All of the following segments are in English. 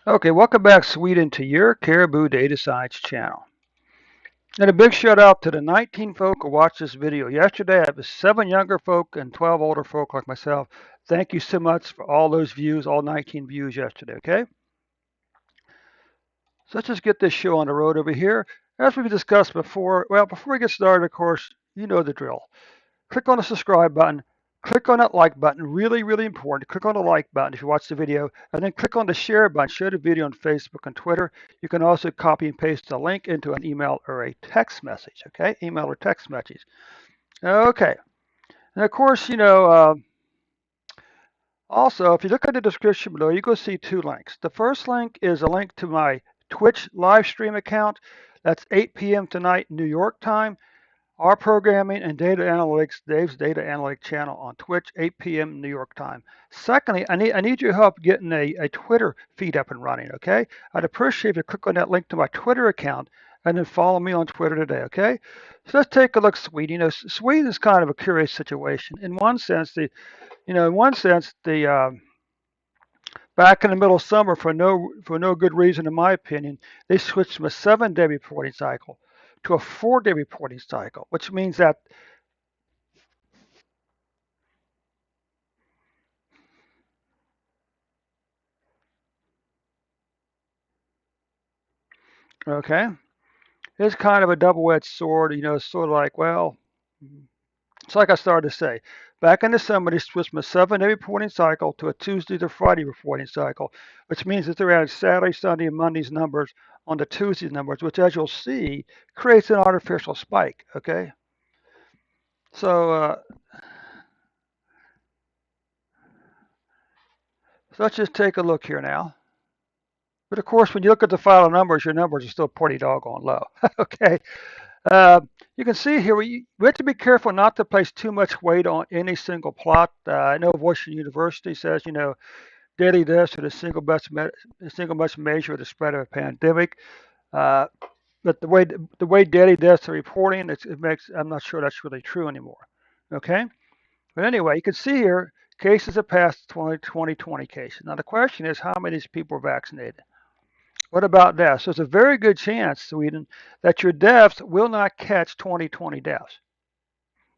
Okay, welcome back, Sweden, to your Caribou Data Science channel. And a big shout out to the 19 folk who watched this video yesterday. I have 7 younger folk and 12 older folk like myself. Thank you so much for all those views, all 19 views yesterday, okay? So let's just get this show on the road over here. As we've discussed before, well, before we get started, of course, you know the drill. Click on the subscribe button, click on that like button, really, really important. Click on the like button if you watch the video, and then click on the share button, share the video on Facebook and Twitter. You can also copy and paste the link into an email or a text message, okay? Email or text message. Okay, and of course, also, if you look at the description below, you can see 2 links. The first link is a link to my Twitch live stream account. That's 8 p.m. tonight, New York time. Our programming and data analytics, Dave's data analytic channel on Twitch, 8 p.m. New York time. Secondly, I need your help getting a Twitter feed up and running, okay? I'd appreciate if you click on that link to my Twitter account and then follow me on Twitter today, okay? So let's take a look at Sweden. Sweden is kind of a curious situation. In one sense, back in the middle of summer, for no good reason, in my opinion, they switched from a 7-day reporting cycle to a 4-day reporting cycle, which means that okay, it's kind of a double-edged sword. Sort of like, well, it's like I started to say. Back in the summer, they switched from a 7-day reporting cycle to a Tuesday to Friday reporting cycle, which means that they're adding Saturday, Sunday, and Monday's numbers on the Tuesday's numbers, which, as you'll see, creates an artificial spike. Okay, so let's just take a look here now. But of course, when you look at the final numbers, your numbers are still pretty doggone low. Okay. Uh, you can see here we have to be careful not to place too much weight on any single plot. I know Washington University says, daily deaths are the single best measure of the spread of a pandemic. Uh, but the way daily deaths are reporting, it makes I'm not sure that's really true anymore. Okay. But anyway, you can see here cases have passed 2020 cases. Now the question is, how many of these people are vaccinated? What about deaths? There's a very good chance, Sweden, that your deaths will not catch 2020 deaths.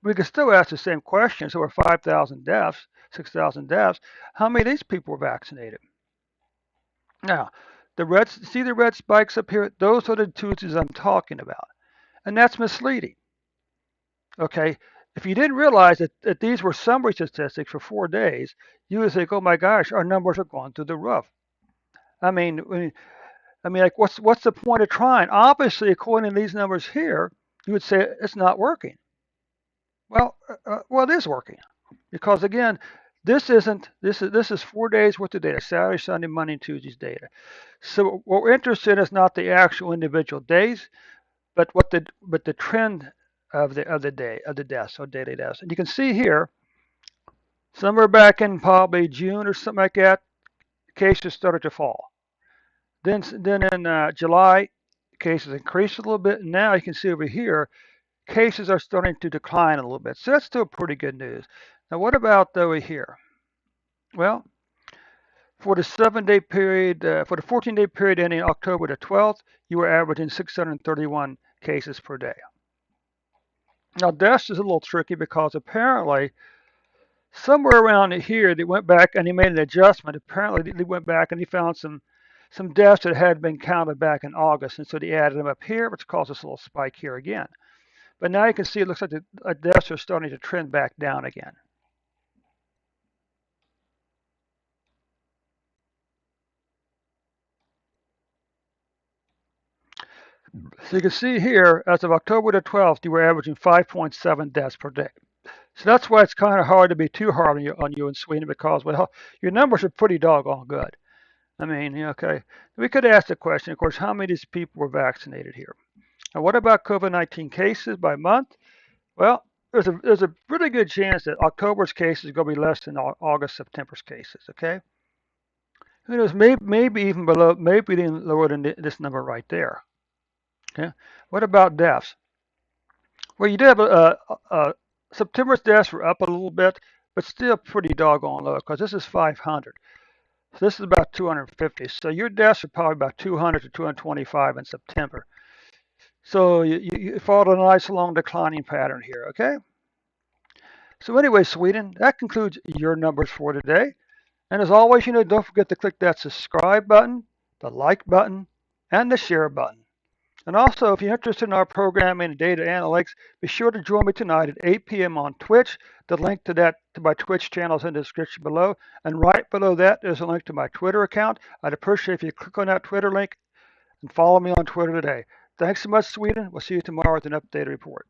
We can still ask the same question. So, over 5,000 deaths, 6,000 deaths. How many of these people were vaccinated? Now, see the red spikes up here? Those are the Tuesdays I'm talking about. And that's misleading. Okay? If you didn't realize that these were summary statistics for 4 days, you would think, oh my gosh, our numbers are going through the roof. I mean, like, what's the point of trying? Obviously, according to these numbers here, you would say it's not working. Well, it is working because again, this is 4 days worth of data: Saturday, Sunday, Monday, and Tuesday's data. So what we're interested in is not the actual individual days, but the trend of the deaths or daily deaths. And you can see here, somewhere back in probably June or something like that, cases started to fall. Then in July, cases increased a little bit, and now you can see over here, cases are starting to decline a little bit. So that's still pretty good news. Now, what about over here? Well, for the 7-day period, for the 14-day period ending October the 12th, you were averaging 631 cases per day. Now, deaths is a little tricky because apparently somewhere around here they went back and they made an adjustment. Apparently they went back and they found some deaths that had been counted back in August, and so they added them up here, which caused this little spike here again. But now you can see it looks like the deaths are starting to trend back down again. So you can see here, as of October the 12th, you were averaging 5.7 deaths per day. So that's why it's kind of hard to be too hard on you in Sweden because, well, your numbers are pretty doggone good. I mean, okay, we could ask the question, of course, how many of these people were vaccinated here? Now, what about COVID-19 cases by month? Well, there's a really good chance that October's cases are going to be less than August, September's cases. Okay, who knows? Maybe even below, maybe even lower than this number right there. Okay, what about deaths? Well, you did have September's deaths were up a little bit, but still pretty doggone low because this is 500. So this is about 250. So your deaths are probably about 200 to 225 in September. So you followed a nice long declining pattern here, okay? So anyway, Sweden, that concludes your numbers for today. And as always, don't forget to click that subscribe button, the like button, and the share button. And also, if you're interested in our programming and data analytics, be sure to join me tonight at 8 p.m. on Twitch. The link to my Twitch channel is in the description below. And right below that is a link to my Twitter account. I'd appreciate if you click on that Twitter link and follow me on Twitter today. Thanks so much, Sweden. We'll see you tomorrow with an updated report.